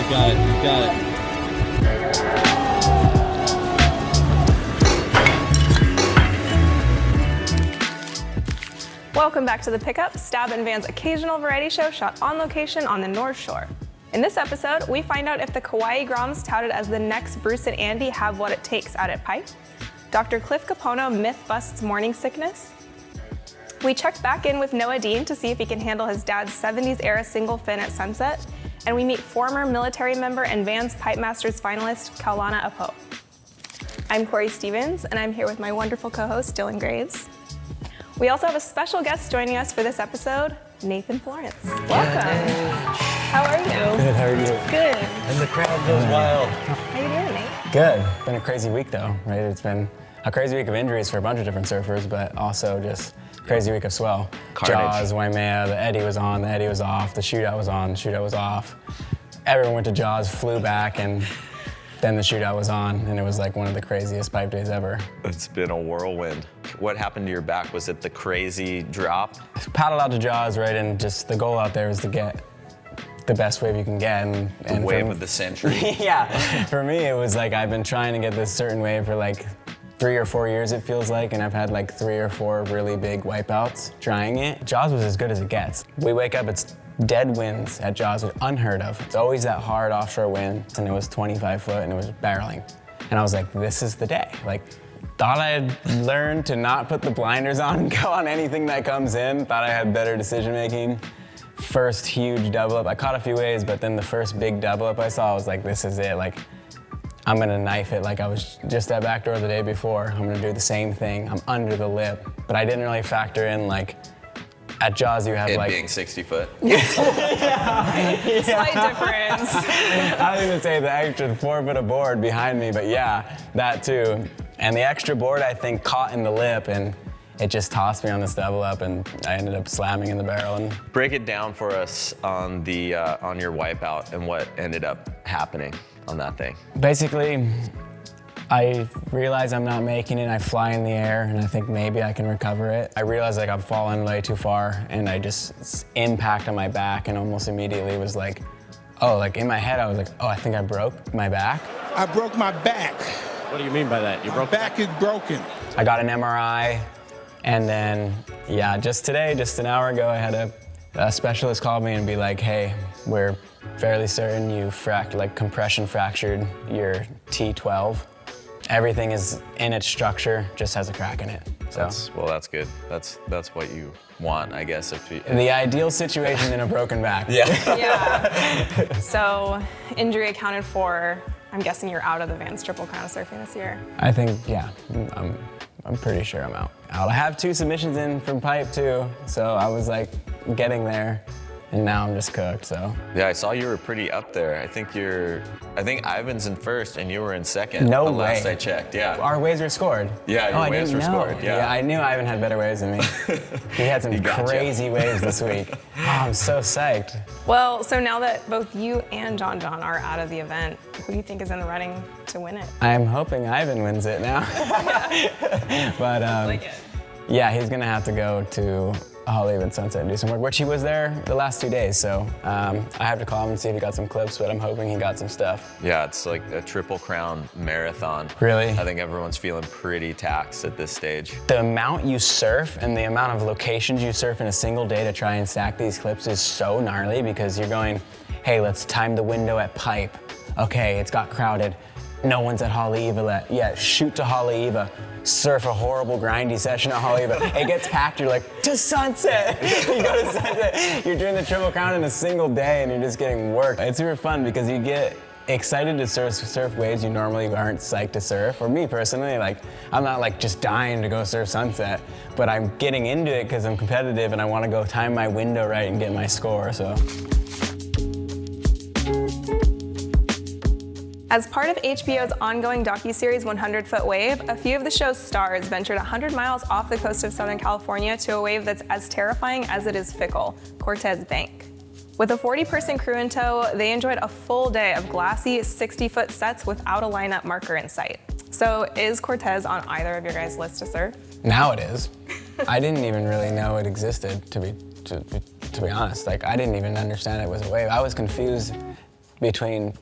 got it, you got it. Welcome back to The Pickup, Stab and Van's occasional variety show shot on location on the North Shore. In this episode, we find out if the Kauai Groms touted as the next Bruce and Andy have what it takes out at Pipe. Dr. Cliff Capono myth busts morning sickness. We check back in with Noah Dean to see if he can handle his dad's 70s era single fin at sunset. And we meet former military member and Van's Pipe Masters finalist, Kaulana Apo. I'm Cori Stevens, and I'm here with my wonderful co-host, Dylan Graves. We also have a special guest joining us for this episode, Nathan Florence. Welcome. How are you? Good, how are you? Good. And the crowd goes wild. How you doing, Nate? Good. Been a crazy week though, right? It's been a crazy week of injuries for a bunch of different surfers, but also just crazy week of swell. Carnage. Jaws, Waimea, the eddy was on, the eddy was off, the shootout was on, the shootout was off. Everyone went to Jaws, flew back, and then the shootout was on, and it was like one of the craziest pipe days ever. It's been a whirlwind. What happened to your back? Was it the crazy drop? Paddled out to Jaws, right, and just the goal out there was to get the best wave you can get. And The wave of the century. Yeah, for me it was like I've been trying to get this certain wave for like 3 or 4 years it feels like, and I've had like 3 or 4 really big wipeouts trying it. Jaws was as good as it gets. We wake up, it's dead winds at Jaws, which unheard of. It's always that hard offshore wind, and it was 25 foot and it was barreling. And I was like, this is the day. Like, thought I had learned to not put the blinders on and go on anything that comes in. Thought I had better decision making. First huge double up. I caught a few waves, but then the first big double up I saw, I was like, this is it. Like, I'm gonna knife it like I was just at Backdoor the day before. I'm gonna do the same thing. I'm under the lip. But I didn't really factor in like, at Jaws you have It like— being 60 foot. Slight difference. I was gonna say the extra 4 foot of board behind me, but yeah, that too. And the extra board I think caught in the lip and it just tossed me on this double up and I ended up slamming in the barrel. And Break it down for us on the on your wipeout and what ended up happening on that thing. basically, I realize I'm not making it, I fly in the air and I think maybe I can recover it. I realized like I've fallen way too far and I just impact on my back and almost immediately was like, oh, like in my head I was like, oh, I think I broke my back. I broke my back. What do you mean by that? You My broke back is broken. I got an MRI, and then, yeah, just today, just an hour ago, I had a specialist call me and be like, hey, we're fairly certain you compression fractured your T12. Everything is in its structure, just has a crack in it. So That's good. That's what you want, I guess. If you, the ideal situation in a broken back. Yeah. So, injury accounted for, I'm guessing you're out of the Vans Triple Crown of Surfing this year. I think, yeah, I'm pretty sure I'm out. I have 2 submissions in from Pipe too, so I was like getting there, and now I'm just cooked, so. yeah, I saw you were pretty up there. I think Ivan's in first and you were in second. No the last way. I checked, yeah. Our waves were scored. Yeah, your I waves didn't were know. scored, yeah. I knew Ivan had better waves than me. He had some gotcha. crazy waves this week. Oh, I'm so psyched. Well, so now that both you and John are out of the event, who do you think is in the running to win it? I'm hoping Ivan wins it now. But yeah, he's gonna have to go to Hollywood and Sunset and do some work, which he was there the last 2 days, so I have to call him and see if he got some clips, but I'm hoping he got some stuff. Yeah, it's like a Triple Crown marathon. Really? I think everyone's feeling pretty taxed at this stage. The amount you surf and the amount of locations you surf in a single day to try and stack these clips is so gnarly because you're going, hey, let's time the window at Pipe. Okay, it's got crowded. No one's at Haleiwa yet. Shoot to Haleiwa. Surf a horrible grindy session at Haleiwa. It gets packed, you're like, to Sunset! You go to Sunset, you're doing the Triple Crown in a single day and you're just getting worked. It's super fun because you get excited to surf waves you normally aren't psyched to surf. For me personally, like, I'm not like just dying to go surf Sunset, but I'm getting into it because I'm competitive and I want to go time my window right and get my score, so. As part of HBO's ongoing docuseries 100 Foot Wave, a few of the show's stars ventured 100 miles off the coast of Southern California to a wave that's as terrifying as it is fickle, Cortes Bank. With a 40-person crew in tow, they enjoyed a full day of glassy 60-foot sets without a lineup marker in sight. So is Cortes on either of your guys' list to surf? Now it is. I didn't even really know it existed, to be honest. Like, I didn't even understand it was a wave. I was confused between,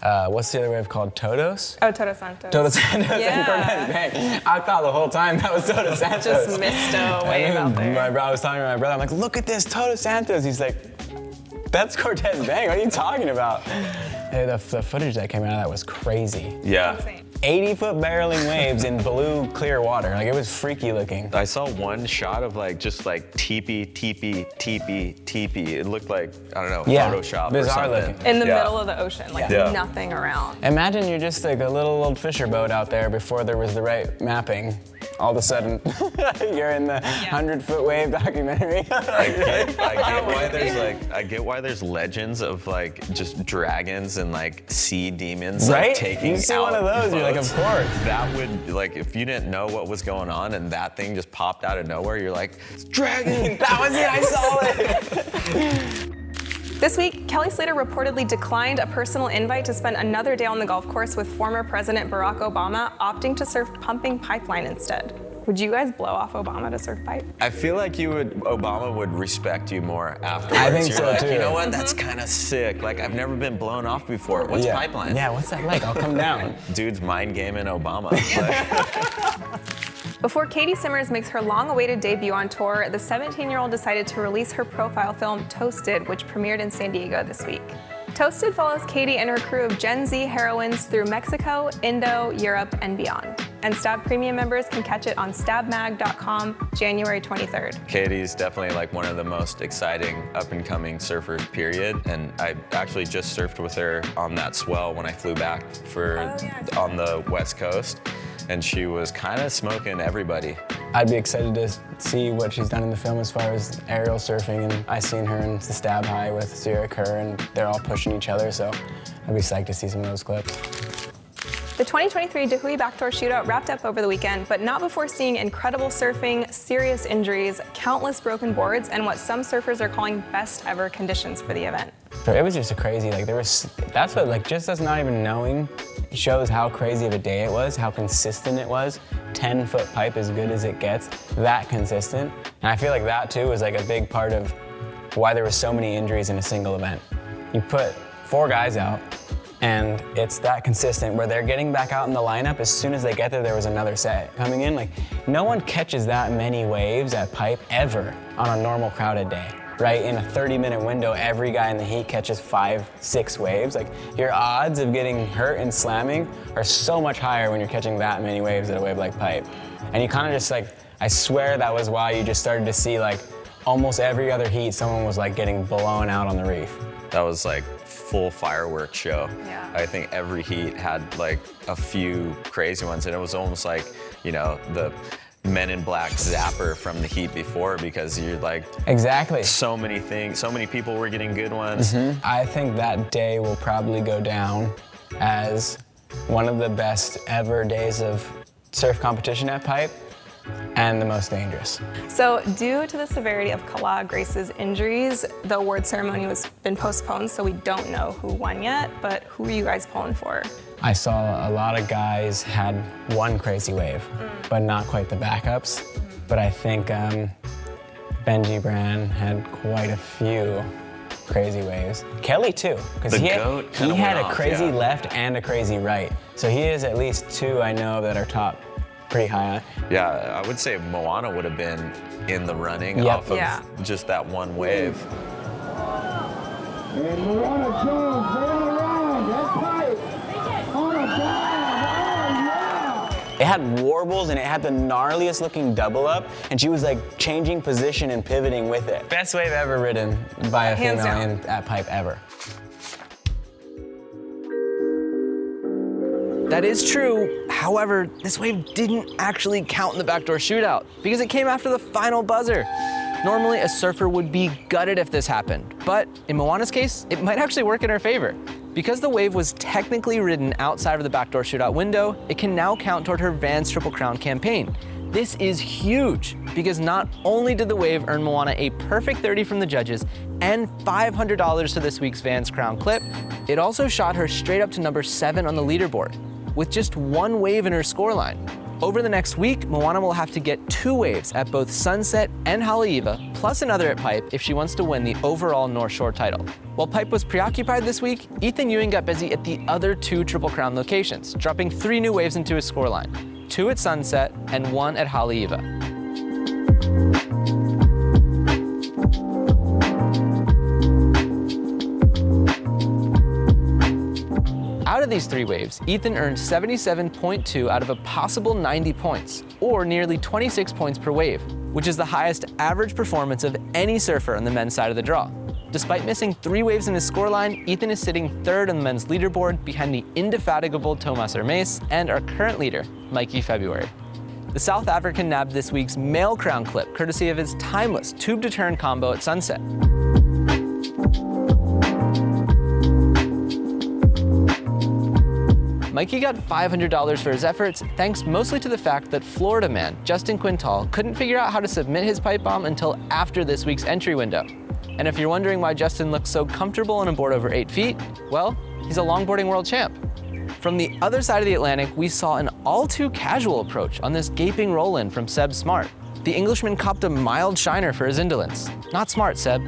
what's the other wave called? Todos? Oh, Todos Santos. Todos Santos and Yeah. Cortes Bank. I thought the whole time that was Todos Santos. Just missed a wave out there. I was talking to my brother, I'm like, look at this, Todos Santos. He's like, that's Cortes Bank, what are you talking about? Hey, the footage that came out of that was crazy. Yeah. Insane. 80-foot barreling waves in blue, clear water. Like, it was freaky looking. I saw one shot of just teepee. It looked like, I don't know, Yeah, Photoshop or bizarre something. looking. In the Yeah. middle of the ocean, like Yeah. nothing around. Imagine you're just like a little old fisher boat out there before there was the right mapping. All of a sudden, you're in the 100-foot wave documentary. I get why there's legends of just dragons and sea demons Right? taking You see out one of those, you're like, boats. of course. That would if you didn't know what was going on and that thing just popped out of nowhere, you're like, it's dragon. That was it, I saw it. This week, Kelly Slater reportedly declined a personal invite to spend another day on the golf course with former President Barack Obama, opting to surf pumping pipeline instead. Would you guys blow off Obama to surf pipe? I feel like Obama would respect you more afterwards. I think You're so, like, too. You know what? That's kind of sick. I've never been blown off before. What's Yeah. pipeline? Yeah, what's that like? I'll come down. Dude's mind gaming Obama. Before Katie Simmers makes her long-awaited debut on tour, the 17-year-old decided to release her profile film, Toasted, which premiered in San Diego this week. Toasted follows Katie and her crew of Gen Z heroines through Mexico, Indo, Europe, and beyond. And Stab Premium members can catch it on stabmag.com January 23rd. Katie's definitely one of the most exciting up-and-coming surfers, period. And I actually just surfed with her on that swell when I flew back on the West Coast. And she was kind of smoking everybody. I'd be excited to see what she's done in the film as far as aerial surfing, and I seen her in the Stab High with Sierra Kerr, and they're all pushing each other, so I'd be psyched to see some of those clips. The 2023 Dahui Backdoor Shootout wrapped up over the weekend, but not before seeing incredible surfing, serious injuries, countless broken boards, and what some surfers are calling best ever conditions for the event. So it was just a crazy, that's what, just us not even knowing shows how crazy of a day it was, how consistent it was. 10-foot pipe as good as it gets, that consistent. And I feel like that too was a big part of why there were so many injuries in a single event. You put 4 guys out, and it's that consistent where they're getting back out in the lineup. As soon as they get there was another set coming in. No one catches that many waves at pipe ever on a normal crowded day. Right, in a 30-minute window, every guy in the heat catches 5, 6 waves. Your odds of getting hurt and slamming are so much higher when you're catching that many waves at a wave like pipe. And you kind of just I swear that was why you just started to see almost every other heat, someone was getting blown out on the reef. That was full fireworks show. Yeah. I think every heat had a few crazy ones, and it was almost the Men in Black zapper from the heat before, because you're Exactly. so many things, so many people were getting good ones. I think that day will probably go down as one of the best ever days of surf competition at pipe, and the most dangerous. So, due to the severity of Kala Grace's injuries, the award ceremony has been postponed, so we don't know who won yet, but who are you guys pulling for? I saw a lot of guys had one crazy wave, but not quite the backups. But I think Benji Brand had quite a few crazy waves. Kelly too, because he had a crazy left and a crazy right. So he is at least 2 I know that are top pretty high on. Yeah, I would say Moana would have been in the running Yep. off of just that one wave. And Moana Jones, roll around, that's pipe. On a dive, oh yeah! It had warbles and it had the gnarliest looking double up, and she was changing position and pivoting with it. Best wave ever ridden by a Hands female down. at pipe ever. That is true. However, this wave didn't actually count in the backdoor shootout because it came after the final buzzer. Normally, a surfer would be gutted if this happened, but in Moana's case, it might actually work in her favor. Because the wave was technically ridden outside of the backdoor shootout window, it can now count toward her Vans Triple Crown campaign. This is huge because not only did the wave earn Moana a perfect 30 from the judges and $500 to this week's Vans Crown clip, it also shot her straight up to number 7 on the leaderboard, with just 1 wave in her scoreline. Over the next week, Moana will have to get 2 waves at both Sunset and Haleiwa, plus another at pipe if she wants to win the overall North Shore title. While pipe was preoccupied this week, Ethan Ewing got busy at the other 2 Triple Crown locations, dropping 3 new waves into his scoreline, 2 at Sunset and 1 at Haleiwa. Out of these 3 waves, Ethan earned 77.2 out of a possible 90 points, or nearly 26 points per wave, which is the highest average performance of any surfer on the men's side of the draw. Despite missing 3 waves in his scoreline, Ethan is sitting 3rd on the men's leaderboard behind the indefatigable Thomas Hermes and our current leader, Mikey February. The South African nabbed this week's male crown clip courtesy of his timeless tube-to-turn combo at Sunset. Mikey got $500 for his efforts, thanks mostly to the fact that Florida man Justin Quintal couldn't figure out how to submit his pipe bomb until after this week's entry window. And if you're wondering why Justin looks so comfortable on a board over 8 feet, well, he's a longboarding world champ. From the other side of the Atlantic, we saw an all-too-casual approach on this gaping roll-in from Seb Smart. The Englishman copped a mild shiner for his indolence. Not smart, Seb.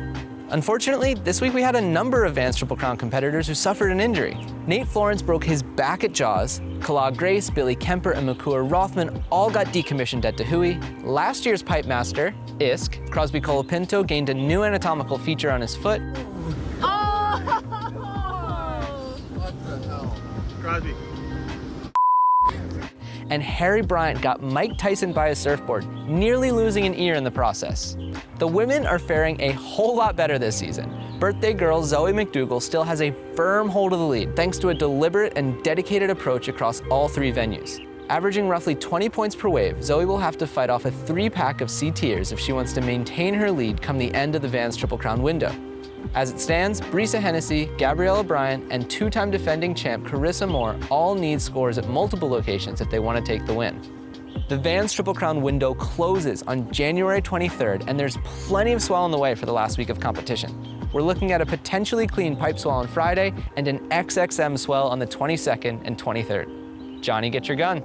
Unfortunately, this week we had a number of Vans Triple Crown competitors who suffered an injury. Nate Florence broke his back at Jaws, Kala Grace, Billy Kemper, and Makua Rothman all got decommissioned at Tahui. Last year's pipe master, Isk, Crosby Colapinto, gained a new anatomical feature on his foot. Oh! What the hell? Crosby. And Harry Bryant got Mike Tyson by his surfboard, nearly losing an ear in the process. The women are faring a whole lot better this season. Birthday girl Zoe McDougall still has a firm hold of the lead thanks to a deliberate and dedicated approach across all 3 venues. Averaging roughly 20 points per wave, Zoe will have to fight off a 3-pack of C tiers if she wants to maintain her lead come the end of the Vans Triple Crown window. As it stands, Brisa Hennessy, Gabriella Bryant, and 2-time defending champ Carissa Moore all need scores at multiple locations if they want to take the win. The Vans Triple Crown window closes on January 23rd, and there's plenty of swell on the way for the last week of competition. We're looking at a potentially clean pipe swell on Friday and an XXM swell on the 22nd and 23rd. Johnny, get your gun.